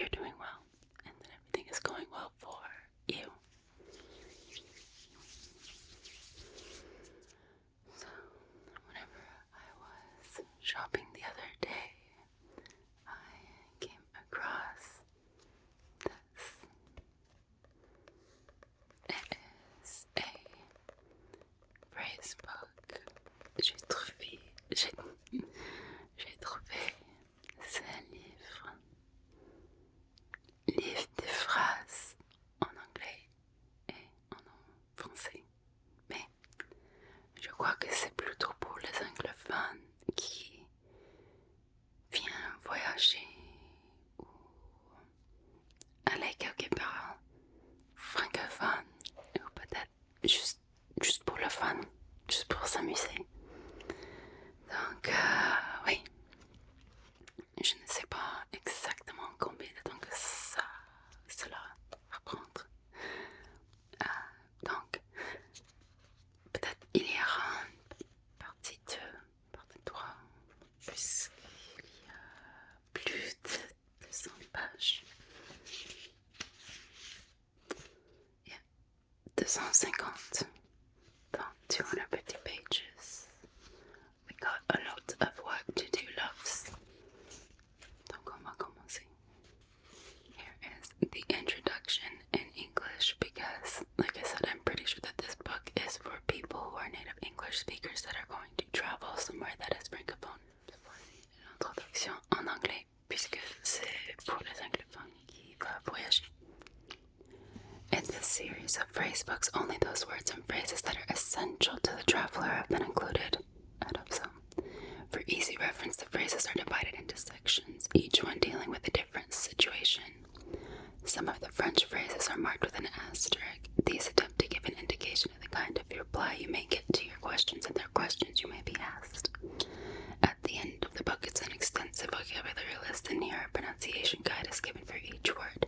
you're doing well and that everything is going well for you. So, whenever I was shopping the other day, I came across this. It is a phrase book. J'ai trouvé ce livre de phrases en anglais et en français. Mais je crois que c'est plutôt pour les anglophones qui viennent voyager ou aller quelque part francophone ou peut-être juste pour le fun, juste pour s'amuser. Donc, oui, je ne sais pas exactement combien de temps que cela va prendre. Donc, peut-être il y aura une partie 2, partie 3, puisqu'il y a plus de 200 pages. Il y a 250 dans 250 pages. We got a lot of work to do, loves. Donc on va commencer. Here is the introduction in English because, like I said, I'm pretty sure that this book is for people who are native English speakers that are going to travel somewhere that is francophone. Voici l'introduction en anglais puisque c'est pour les anglophones qui vont voyager. In this series of phrase books, only those words and phrases that are essential to the traveler have been included. I hope so. For easy reference, the phrases are divided into sections, each one dealing with a different situation. Some of the French phrases are marked with an asterisk. These attempt to give an indication of the kind of reply you may get to your questions and their questions you may be asked. At the end of the book is an extensive vocabulary list, and here a pronunciation guide is given for each word.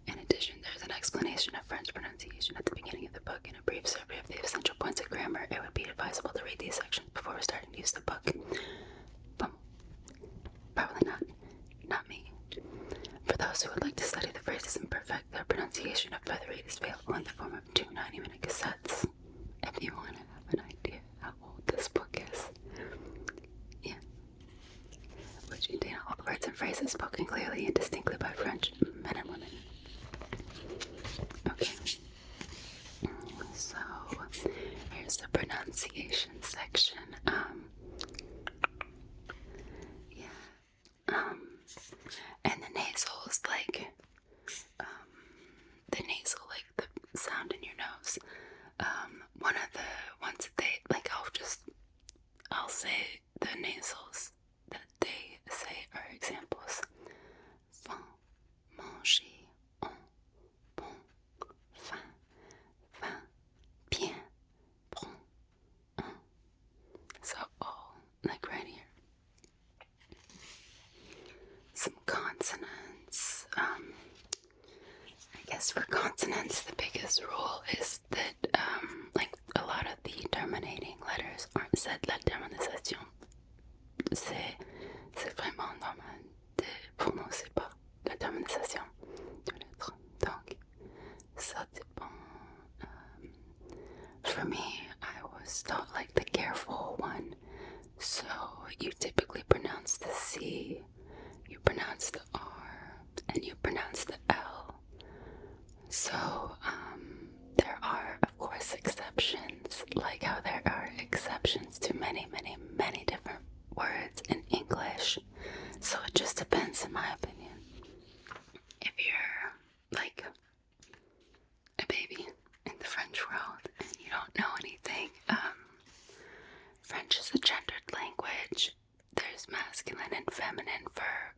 In addition, there's an explanation of French pronunciation at the beginning of the book and a brief survey of the essential points of grammar. It would be advisable to read these sections before starting to use the book. Probably not me. For those who would like to study the phrases and perfect their pronunciation, a feather read is available in the form of 2 90-minute cassettes. If you want to have an idea how old this book is. Yeah. Which contain all the words and phrases spoken clearly and distinctly by French men and women. Okay. So, here's the pronunciation section. And the nasals, like, the sound in your nose. One of the ones that they, like, I'll say the nasals that they say are examples. Fin, manger, on, bon, fin, fin, bien, bon, un. So all, like right here. Some consonants. I guess for consonants, the biggest rule is that, like, a lot of the terminating letters aren't said. La termination, c'est vraiment normal de prononcer pas la termination de lettres. Donc, ça dépend. For me, I was taught, like, the careful one. So you typically pronounce the C, you pronounce the R, and you pronounce the L. So, there are, of course, exceptions, like how there are exceptions to many, many, many different words in English. So it just depends, in my opinion. If you're, like, a baby in the French world and you don't know anything, French is a gendered language. There's masculine and feminine for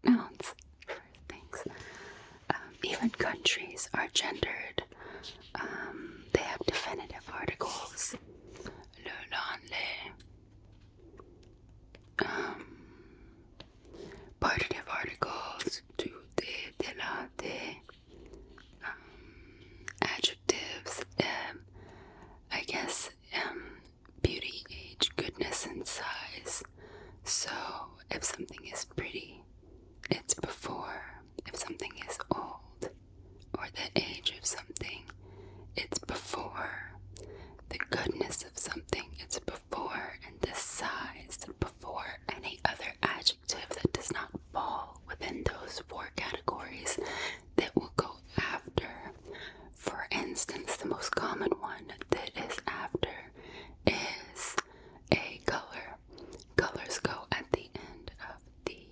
nouns, for things. Even countries are gendered. They have definitive articles. Le, l'anglais. Partitive articles. Du, de, la, de. Adjectives. I guess, beauty, age, goodness, and size. So, if something is pretty, it's before those 4 categories that will go after. For instance, the most common one that is after is a color. Colors go at the end of the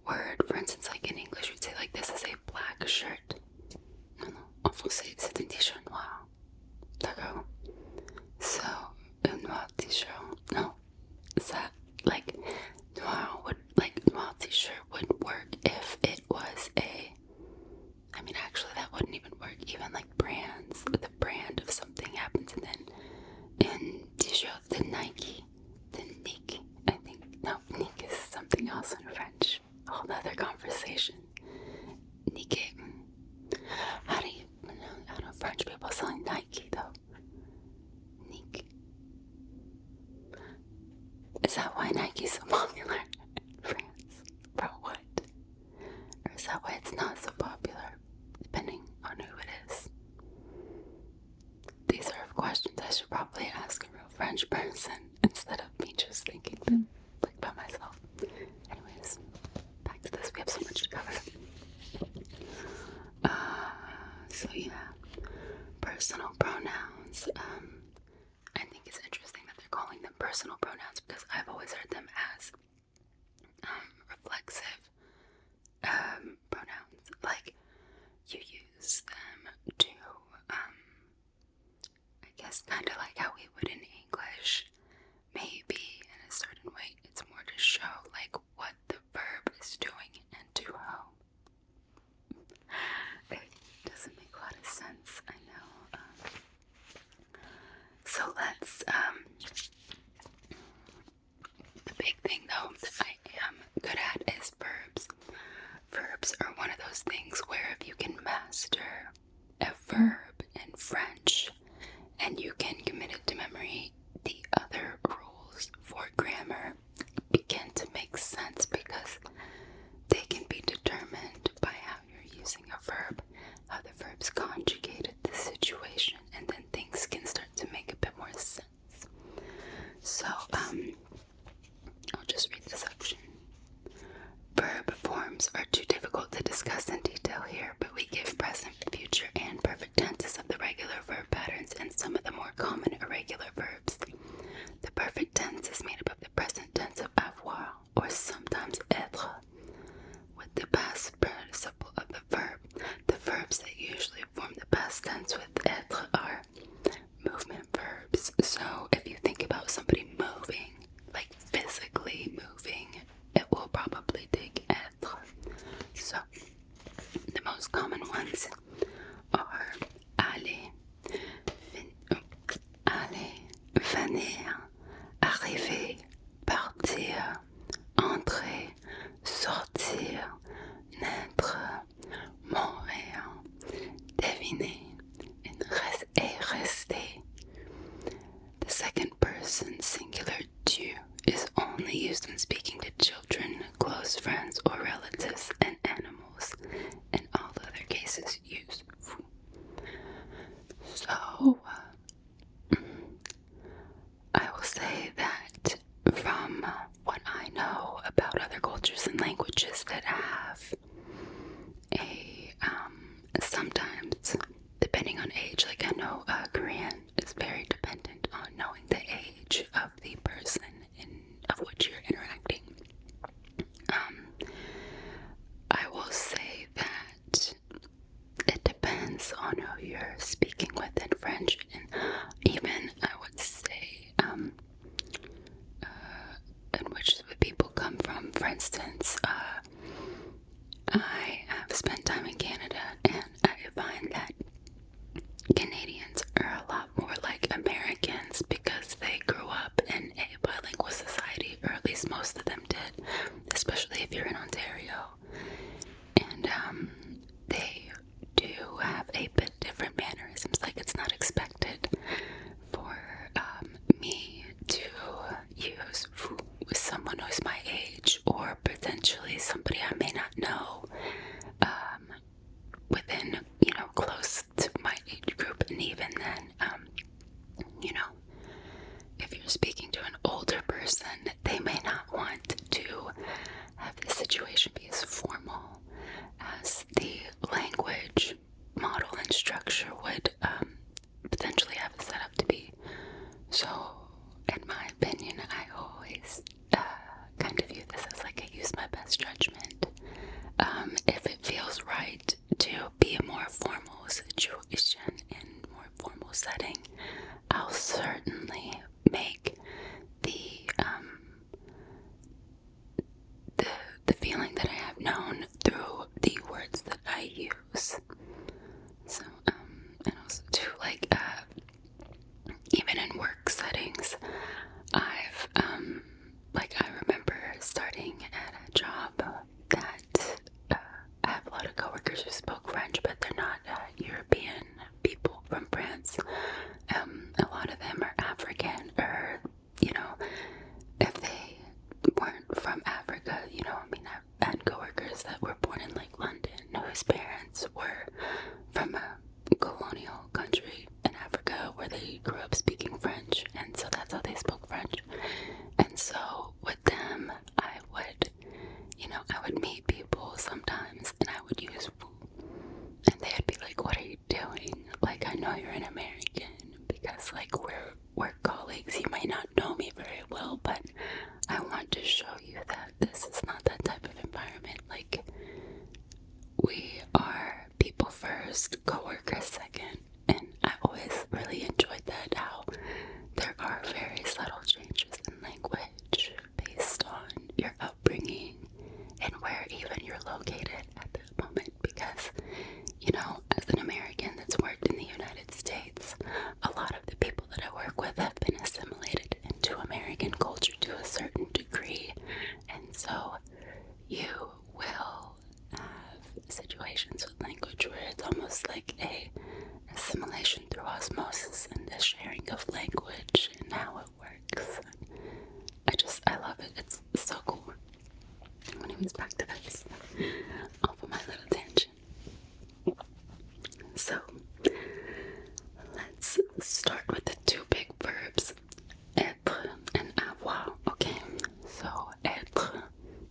word. For instance, like in English, we'd say like this is a black shirt. Non, non, en français, c'est un t-shirt noir. D'accord? So, a noir t-shirt, no. Ça, like, noir t-shirt would work if it was I mean, actually, that wouldn't even work. Even like brands, with a brand of something happens, and then in t-shirt, the Nike, I think, no, Nick is something else in French. A whole other conversation. Nike. How do you, I don't know, French people selling Nike though. Nike. Is that why Nike's so popular in France? Bro, what? Or is that why it's not so popular? Depending on who it is. These are questions I should probably ask a real French person instead of me just thinking them like by myself. Anyways, back to this. We have so much to cover. So yeah, personal pronouns. I think it's interesting that they're calling them personal pronouns because I've always heard them as reflexive pronouns. Like you use them to, I guess, kind of like how we would in English. Maybe in a certain way, it's more to show like what the verb is doing and to whom. It doesn't make a lot of sense, I know. So let's, the big thing though that I am good at is verbs. Verbs are one of those things where if you can master a verb in French and you can commit it to memory, the other rules for grammar begin to make sense because they can be determined by how you're using a verb, how the verb's conjugated the situation, and then things can start to make a bit more sense. So, I'll just read the section. Verb forms are too difficult to discuss in detail here, but we give present, future, and perfect tenses of the regular verb patterns and some of the more common irregular verbs. The perfect tense is made up of the present tense of avoir, or sometimes être, with the past participle of the verb. The verbs that usually form the past tense with être are movement verbs. So if you think about somebody moving, like physically moving, it will probably take être. So the most common ones are aller, venir, arriver, partir, entrer, sortir, naître, mourir, deviner, et rester. The second person singular tu is only used when speaking to children, close friends, or relatives, and animals. In all other cases, use vous. So, I will say that from what I know about other cultures and languages that have sometimes, depending on age, like I know Korean is very dependent on knowing the age of the person of which you're interacting. I will say that it depends on who you're speaking with in French, and even I would say in which the people come from. For instance, I have spent time in Canada, and I find that Canadians are a lot more like Americans because they grew up in a bilingual society, or at least most of them did, especially if you're in Ontario. And they do have a bit different mannerisms. Like, it's not expected for me to use vous with someone who's my age, or potentially somebody I may not know. first, coworker second. And I always really enjoyed that, how there are very subtle changes in language based on your upbringing and where even you're located at that moment. Because, you know, as an American that's worked in the United States, a lot of the people that I work with have been assimilated into American culture to a certain degree. And so you will have situations with language where it's almost like a assimilation through osmosis and the sharing of language and how it works. I love it. It's so cool. Anyways, back to this. Off of my little tangent. So, let's start with the two big verbs, être and avoir. Okay, so être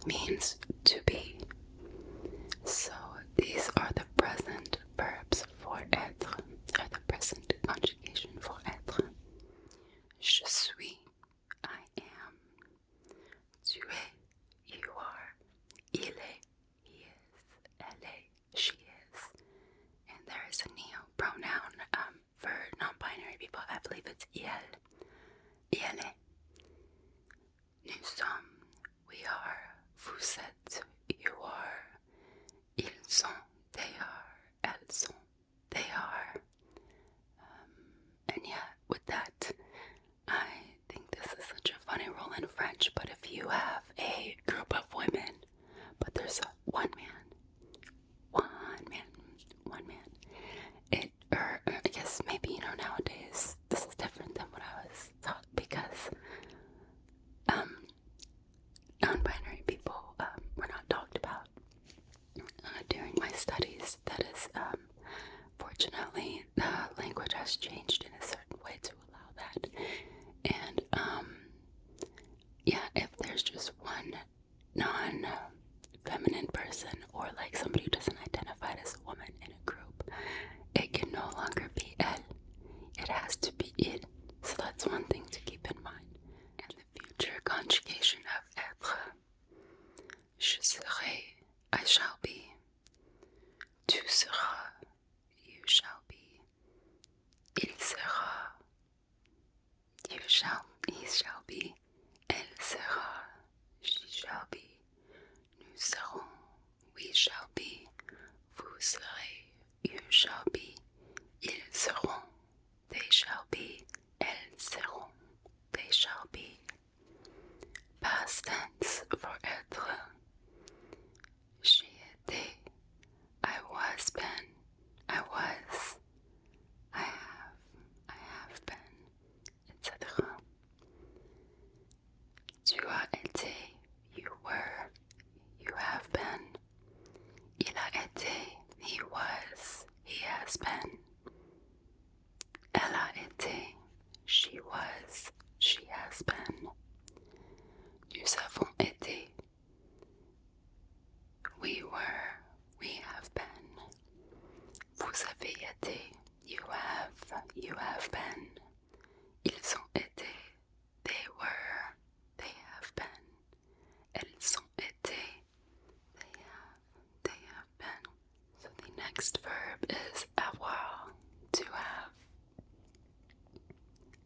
means to be. So, these are the present verbs for être, or the present conjugation for être. Je suis, I am. Tu es, you are. Il est, he is. Elle est, she is. And there is a neo pronoun for non-binary people. I believe it's il, elle est. Nous sommes, we are. Vous êtes, you are. Ils sont, they are. Elles sont, they are. And yeah, with that, I think this is such a funny rule in French, but if you have a group of women, but there's one man, or I guess maybe, you know, nowadays, this is different than what I was taught, because non-binary people were not talked about during my studies. That is, fortunately, the language has changed in a certain way to allow that. And yeah, if there's just one non-feminine person, or like somebody who doesn't identify as a woman in a group, it can no longer be elle. It has to be il. So that's one thing to keep in mind. And the future conjugation of être. Je serai, I shall be. Tu seras, you shall be. Il sera, he shall be. Elle sera, she shall be. Nous serons, we shall be. Vous serez, you shall be. Ils seront, they shall be. Elles seront, they shall be. Past tense for être. J'ai été, I was been, I was, I have been, etc. Tu as été, you were, you have been. Il a été, he was, he has been. Elle a été, she was, she has been. Nous avons été, we were, we have been. Vous avez été, you have been. Ils ont été, they were, they have been. Elles ont été, they have been. So the next verb is avoir, to have.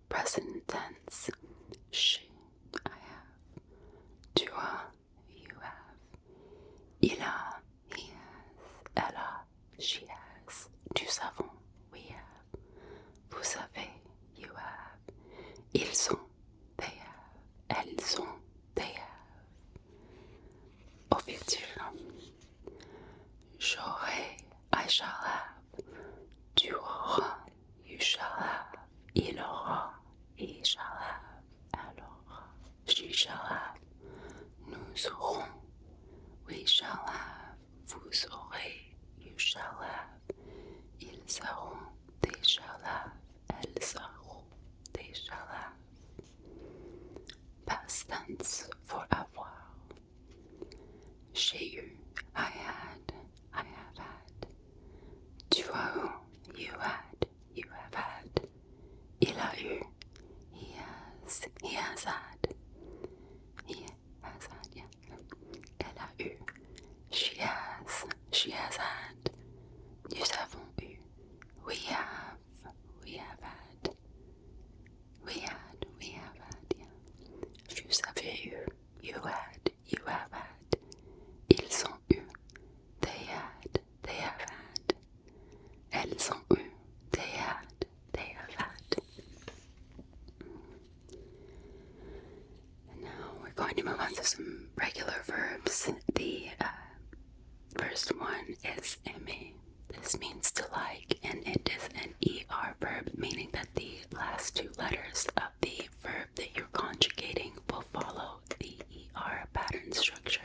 Present tense, she, I have. Tu as, you have. Il a, he has. Elle a, she has. Nous avons, we have. Vous avez, you have. Ils ont, they have. Elles ont, they have. Au futur, j'aurai, I shall have. Tu auras, you shall have. Il aura, he shall have. Elle aura, she shall have. Nous aurons, we shall have. Vous aurez, you shall have. Ils auront, they shall have. Elles auront, they shall have. Past tense for avoir. J'ai eu, I had, I have had. Tu as eu, you had, you have had. Il a eu, he has had. He has had, yeah. Elle a eu, she has one is aimer. This means to like, and it is an ER verb, meaning that the last two letters of the verb that you're conjugating will follow the ER pattern structure.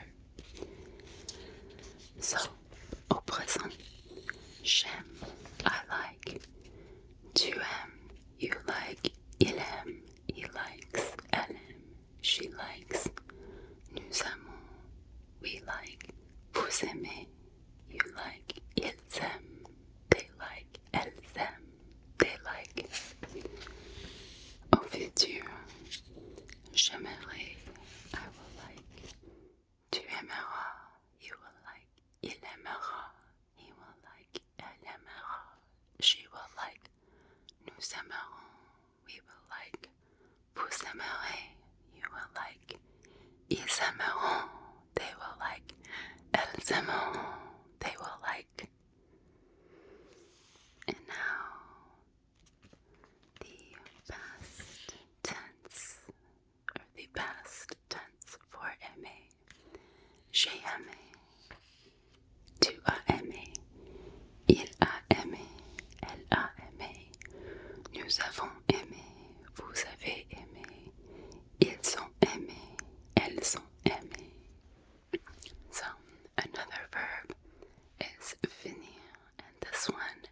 So, au présent, j'aime, I like. Tu aimes, you like. Il aime, he likes. Elle aime, she likes. Nous aimons, we like. Vous aimez, you like. Ils aiment, they like. Elles aiment, they like. Au futur, j'aimerais, I will like. Tu aimeras, you will like. Il aimera, he will like. Elle aimera, she will like. Nous aimerons, we will like. Vous aimerez, you will like. Ils aimeront, they will like. Elles aimeront, they will like. And now, the past tense, or the past tense for aimer. J'ai aimé. Tu as aimé. Il a aimé. Elle a aimé. Nous avons aimé. Vous avez aimé. Ils ont aimé. Elles ont aimé. So, another verb is finir, and this one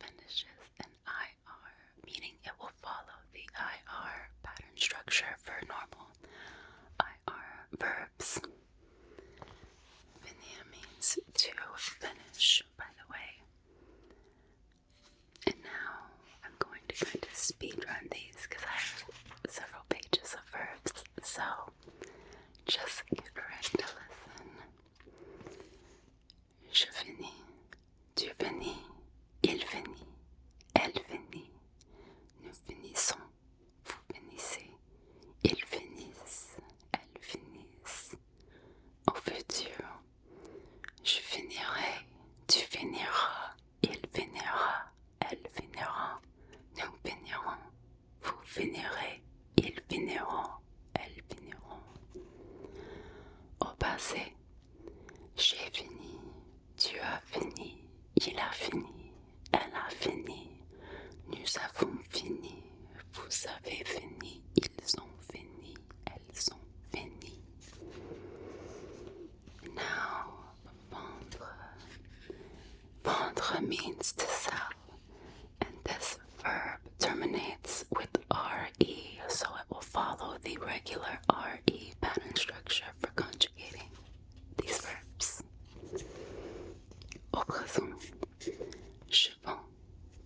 finishes an IR, meaning it will follow the IR pattern structure for normal IR verbs. Finir means to finish, by the way. And now I'm going to kind of speed run these because I have several pages of verbs, so just get ready to listen. Je finis, tu finis, il finit, elle finit, nous finissons, vous finissez, ils finissent, elles finissent. Au futur, je finirai, tu finiras, il finira, elle finira, nous finirons, vous finirez, ils finiront, elles finiront. Au passé, j'ai fini, tu as fini, il a fini, elle a fini, nous avons fini, vous avez fini, ils ont fini, elles ont fini. Now, vendre. Vendre means to sell, and this verb terminates with RE, so it will follow the regular RE pattern structure for conjugating these verbs. Au présent, je vends,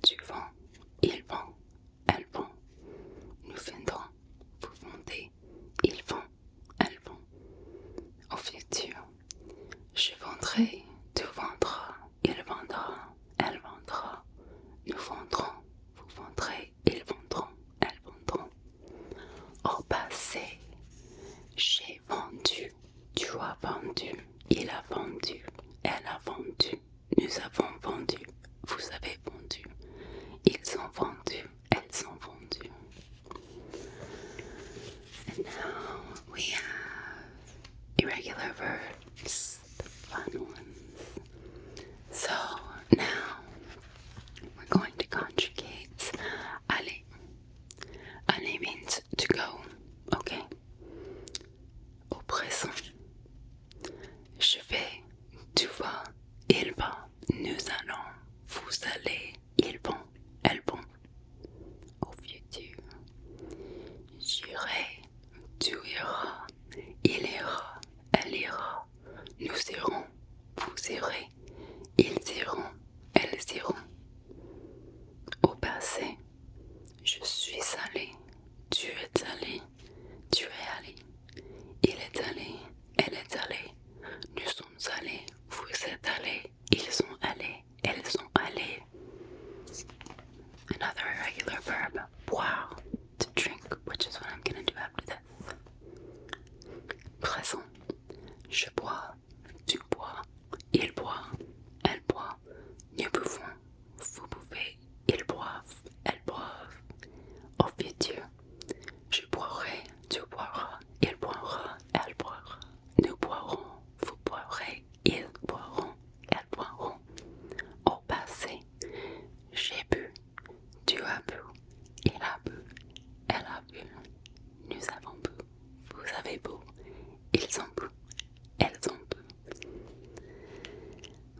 tu vends, ils vendent, elles vendent, nous vendrons, vous vendez, ils vendent, elles vendent. Au futur, je vendrai, tu vendras, il vendra, elle vendra, nous vendrons, vous vendrez, ils vendront, elles vendront. Au passé, j'ai vendu, tu as vendu, il a vendu, elle a vendu, nous avons vendu.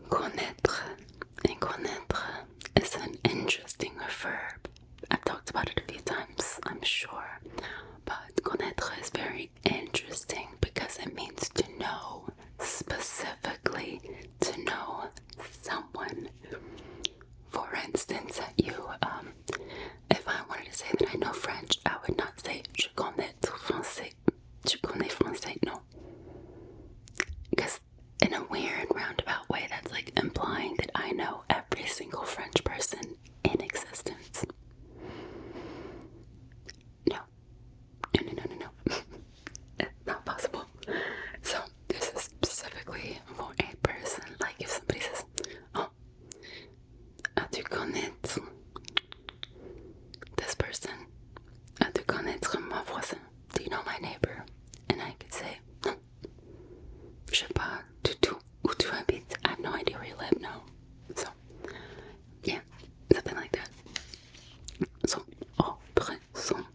Connaître. And connaître is an interesting verb. I've talked about it a few times, I'm sure. But connaître is very interesting because it means to know, specifically to know someone. For instance, if I wanted to say that I know French, I would not say je connais français. Je connais français, no. Because in a weird roundabout way, that's like implying that I know every single French person in existence. No. No. It's not possible. So this is specifically for a person. Like if somebody says, oh, as-tu connaître this person? As-tu connaître mon voisin? Do you know my neighbor? And I could say, non. Je sais pas du tout où tu habites. I have no idea where you live now. So, yeah, something like that. So, au présent.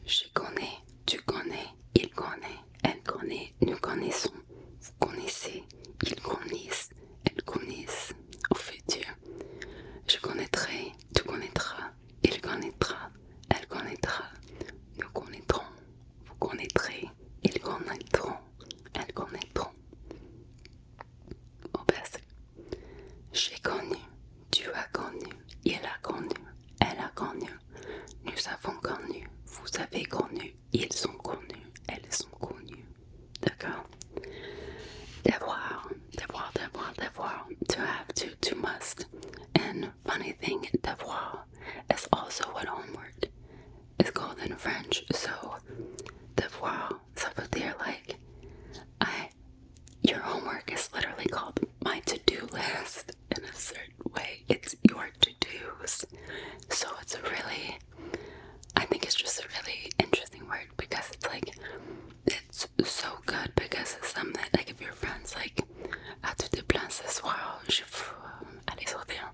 Je connais, tu connais, il connaît, elle connaît, nous connaissons, vous connaissez, ils connaissent, elles connaissent. Au futur, je connaîtrai, tu connaîtras, il connaîtra, elle connaîtra, nous connaîtrons, vous connaîtrez, ils connaîtront, elles connaîtront. Au passé, j'ai connu, tu as connu, il a connu, elle a connu, nous avons connu, vous avez connu, ils ont connu, elles ont connu. D'accord? Devoir, to have, to must. And funny thing, devoir is also what homework is called in French. So, devoir, ça veut dire like, your homework is literally called my to-do list in a certain way. It's your to-dos. So it's I think it's just a really interesting word because it's like, it's so good because it's something like if your friend's like, as-tu des plans ce soir? Je veux aller sortir.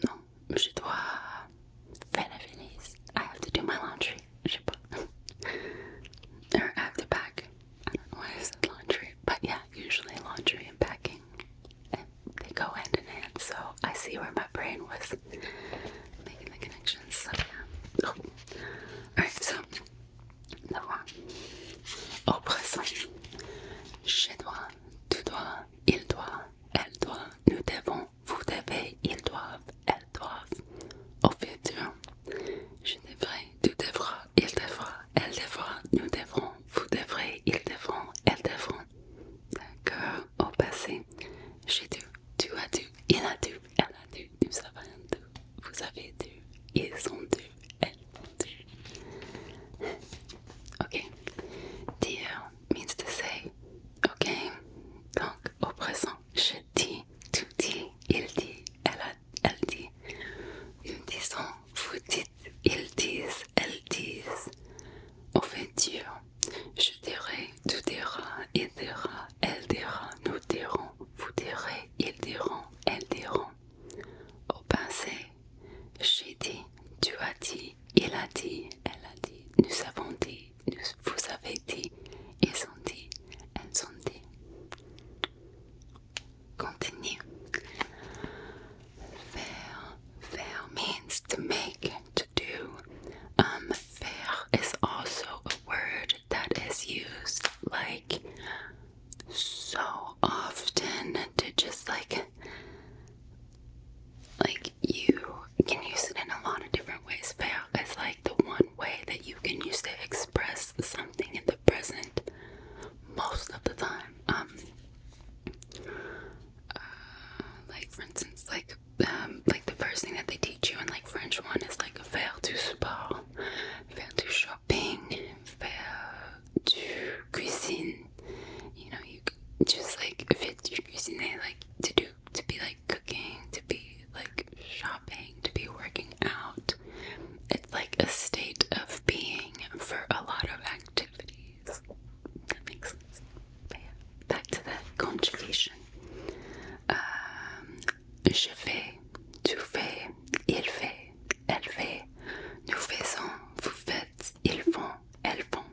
Non, je dois faire la valise. I have to do my laundry. Je sais pas. Or I have to pack. I don't know why I said laundry. But yeah, usually laundry and packing, they go hand in hand. So I see where my brain was making the connections. So yeah. Oh. Alright, so devoir. Au présent. Je dois, tu dois, il doit, elle doit, nous devons, vous devez, ils doivent, elles doivent. Au futur, je devrais, tu devras, il devra, elle devra, nous devrons, vous devrez, ils devront, elles devront. D'accord. Au passé, j'ai dû, tu as dû, il a dû, elle a dû, nous avons dû, vous avez dû, ils ont dû, elles ont dû. Okay. Dire means to say. Okay. Donc, au présent, je dis, tu dis, il dit, elle dit. Nous disons, vous dites, ils disent, elles disent. Au futur, je dirai, tu diras, il dira, elle dira, nous dirons, vous direz, ils diront, elles diront. Au passé, j'ai dit, tu as dit, il a dit, elle a dit, nous avons dit, vous avez dit, ils ont dit, elles ont dit. Continue. Faire means to make, to do. Faire is also a word that is used like so often to just like you can use it in a lot of different ways. Faire is like the one way that you can use to express something in the present most of the time. Like for instance, like the first thing that they teach you in like French 1 is like faire du sport, faire du shopping, faire du cuisine. You know, you just like faire du cuisiner, like to be like cooking, to be like shopping, to be working out. It's like a state of being for a lot of activities. That makes sense. But yeah, back to the conjugation. Je fais, tu fais, il fait, elle fait, nous faisons, vous faites, ils font, elles font.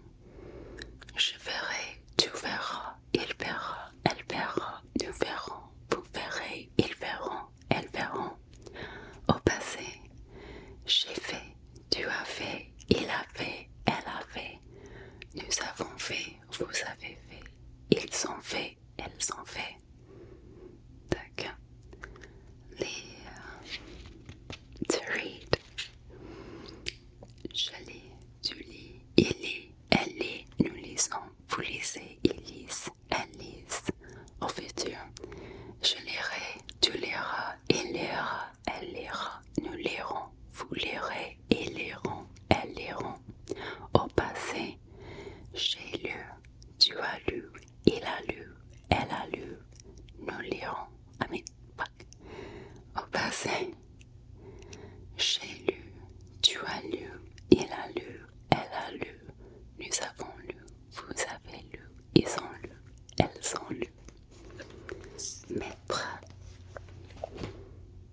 Je verrai, tu verras, il verra, elle verra, nous verrons, vous verrez. mettre,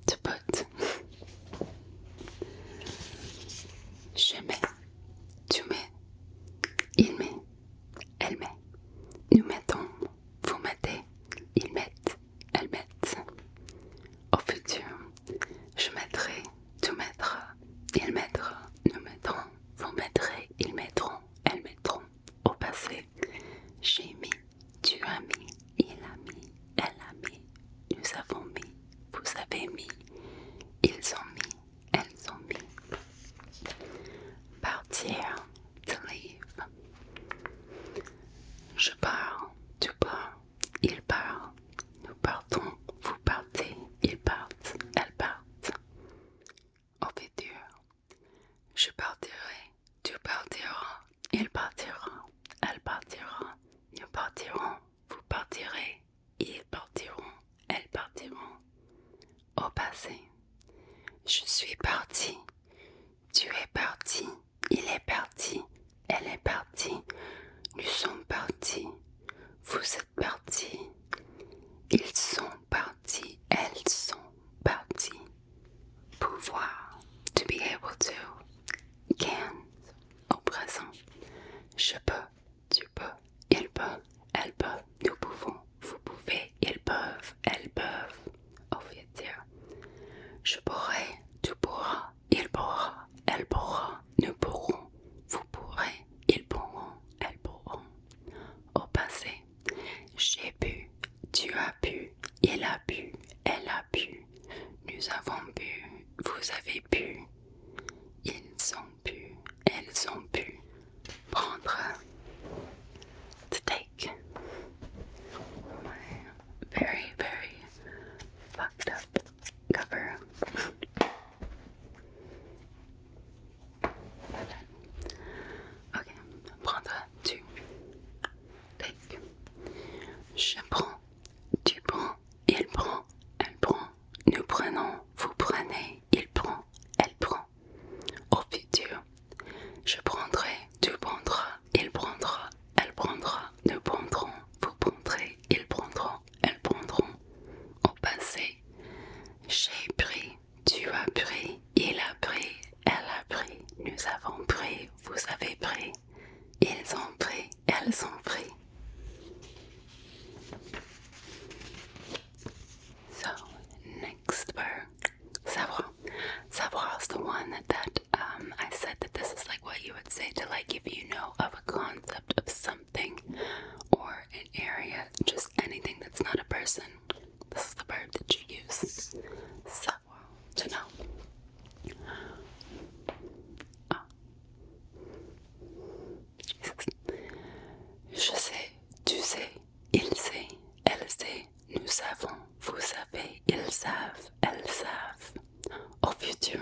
to put. Je mets, tu mets, il met, elle met, nous mettons, vous mettez, ils mettent, elles mettent. Au futur, je mettrai, tu mettras, il mettra, nous mettrons, vous mettrez, ils mettront, elles mettront. Au passé, j'ai mis, tu as mis, il a mis, elle a mis, nous avons mis, vous avez mis, ils ont mis, elles ont mis. Partir, to leave. Je pars, tu pars, il part, nous partons, vous partez, ils partent, elles partent. Au futur, je partirai, tu partiras, il partira, elle partira, nous partirons, vous partirez, ils partiront, elles partiront. Au passé, je suis parti, tu es parti, il est parti, elle est partie, nous sommes partis, vous êtes partis, ils sont partis, elles sont parties. Pouvoir, to be able to, can, au présent. Je peux, tu peux, il peut, elle peut, nous pouvons, vous pouvez, ils peuvent, elles peuvent. Au futur, je pourrai, tu pourras, il pourra, elle pourra, nous pourrons, vous pourrez, ils pourront, elles pourront. Au passé, j'ai pu, tu as pu, il a pu, elle a pu, nous avons pu, vous avez pu, ils ont pu, elles ont pu. Prendre, to take. My very, very fucked up cover. Ok, prendre, tu, take. Je prends, tu prends, il prend, elle prend, nous prenons, vous prenez, il prend, elle prend. Au futur, je prendrai, tu prendras, il prendra, elle prendra, nous prendrons, vous prendrez, ils prendront, elles prendront. Au passé, j'ai pris, tu as pris, il a pris, elle a pris, nous avons pris, vous avez pris, ils ont pris, elles ont pris. So, next verb, savoir. Savoir is the one that I said that this is like what you would say to like if you know of a concept of something or an area, just anything that's not a person. This is the verb that you use. Savoir, to know. Oh. Jesus. Je sais, tu sais, il sait, elle sait, nous savons, vous savez, ils savent, elles savent. Au futur,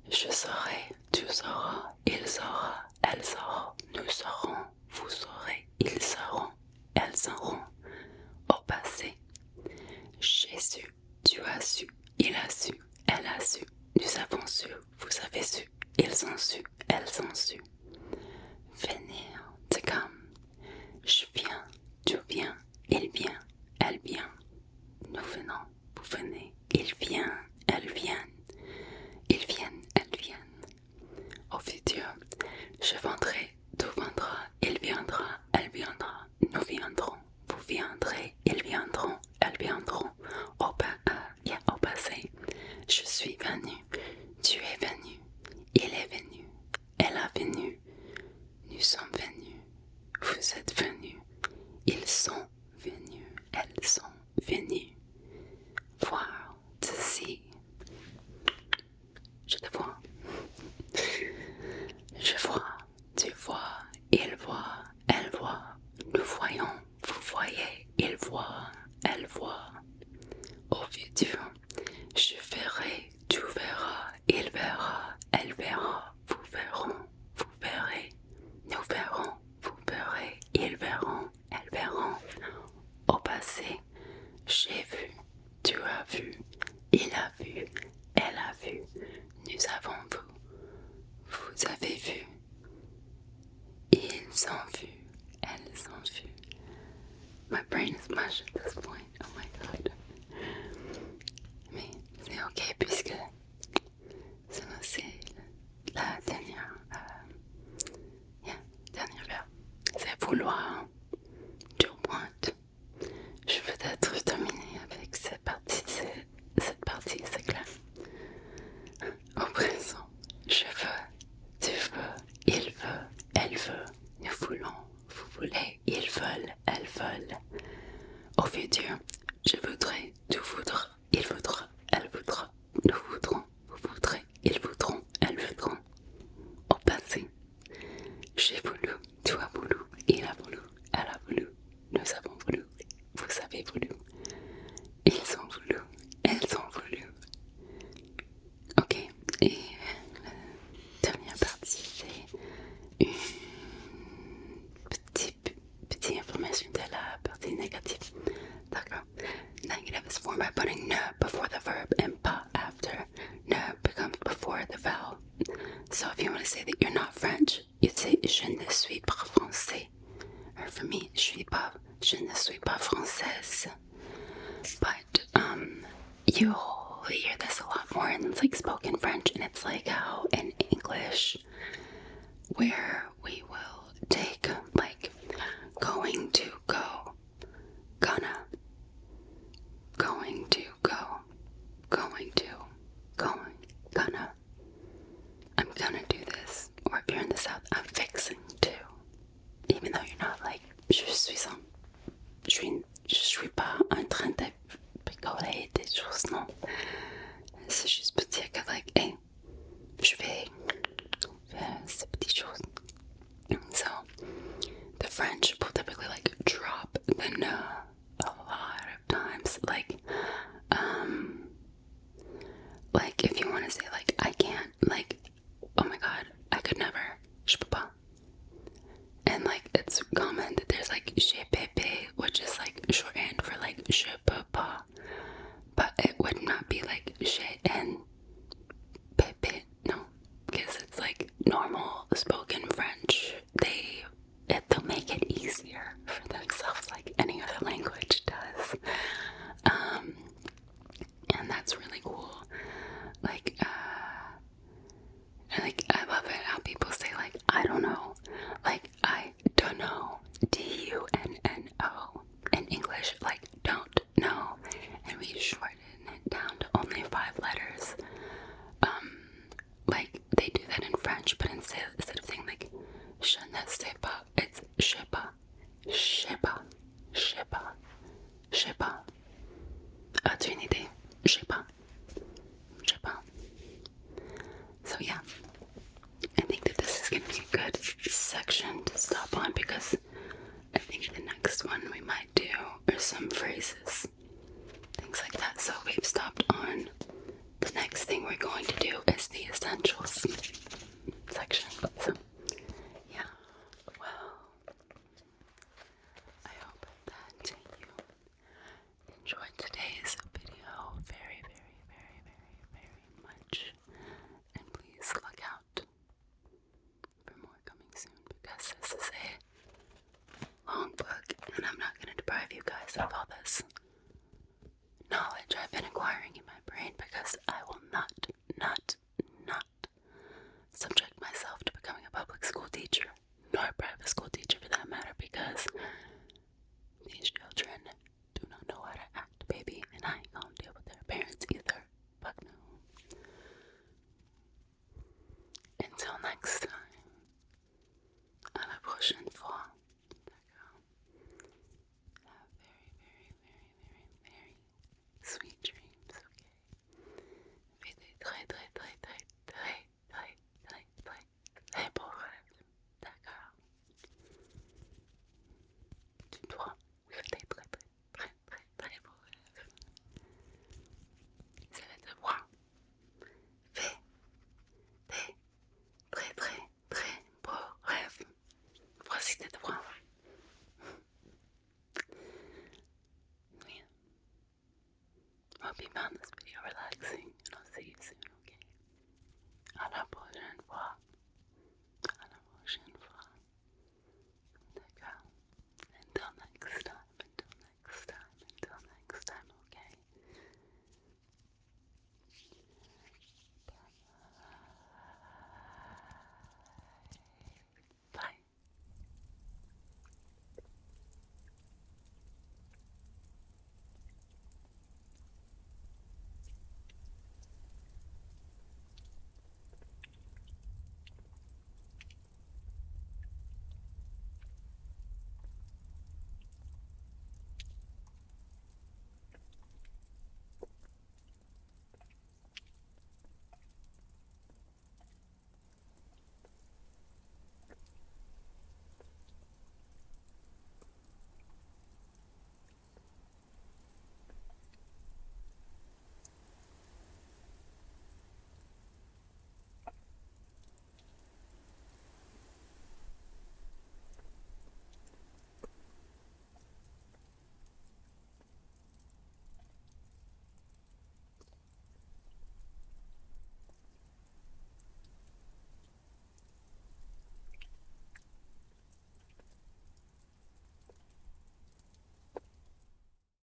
je saurai, tu sauras, il saura, elle saura, nous saurons, vous saurez, ils sauront, elles sauront. Au passé, j'ai su, tu as su, il a su, elle a su, nous avons su, vous avez su, ils ont su, elles ont su. Venir, to come. Je viens, tu viens, il vient, elle vient. Nous venons, vous venez, il vient, elles viennent. Ils viennent, elles viennent. Au futur, je vendrai, tu vendras, il viendra, elle viendra. Nous viendrons, vous viendrez, ils viendront, elles viendront. Au passé, je suis venu, tu es venu, il est venu, elle a venu. Nous sommes venus, vous êtes venus, ils sont venus, elles sont venues. Voir, to see. Je te vois. Je vois, tu vois, il voit, elle voit. Nous voyons, vous voyez, il voit, elle voit. Au futur, je verrai, tu verras, il verra, elle verra, vous verrons, vous verrez. Nous verrons, vous verrez, ils verront, elles verront. Au passé, j'ai vu, tu as vu, il a vu, elle a vu, nous avons vu, vous avez vu, ils ont vu, elles ont vu. My brain is mush at this point, oh my god. you hear this a lot more in like spoken French, and it's like how in English, where we will take like going to go, gonna, going to go, going to, going, gonna, I'm gonna do this, or if you're in the South, I'm fixing to, even though you're not like, je suis pas en train de picoler des choses, non. C'est juste pour dire que like, hey, je vais faire ces petites choses. So, the French will typically like drop the n a lot of times. Like if you want to say like, I can't, like, oh my god, I could never, je peux pas. And like it's common that there's like je peux pas, which is like shorthand for like je peux pas, but it would not be like je and pepe, no, because it's like normal spoken French. They'll make it easier for themselves, like any other language does, and that's really cool. Like I love it how people say like I don't know, like I don't know, DUNNO in English, like don't know, and we shorten it down to only 5 letters. Like they do that in French, but instead of saying like je ne sais pas, it's je sais pas, je sais pas, je sais pas, je sais pas. As-tu une idée? Je sais pas, je sais pas. So yeah, I think that this is going to be a good section to stop on, because I think the next one we might do are some phrases, things like that. So we've stopped on the next thing we're going to do is the essentials section. So yeah, well, I hope that you enjoyed today's video very, very, very, very, very much. And please look out for more coming soon, because this is a long book, and I'm not going to deprive you guys of all this knowledge I've been acquiring in my brain, because I will not subject myself to becoming a public school teacher, nor a private school teacher for that matter, because these children do not know how to act, baby, and I ain't gonna deal with their parents either. Fuck no. Until next time, à la prochaine fois. D'accord. Have very, very, very, very, very sweet dreams, okay? Fais des très, très, très, très, très, très, très, très, très beaux rêves, d'accord? Tu dois faire des très, très, très, très, très beaux rêves. Ça va te voir. Fais des très, très, très beaux rêves. Voici tes droits. Yeah. Hope you found this video relaxing, and I'll see you soon, okay? À la prochaine fois.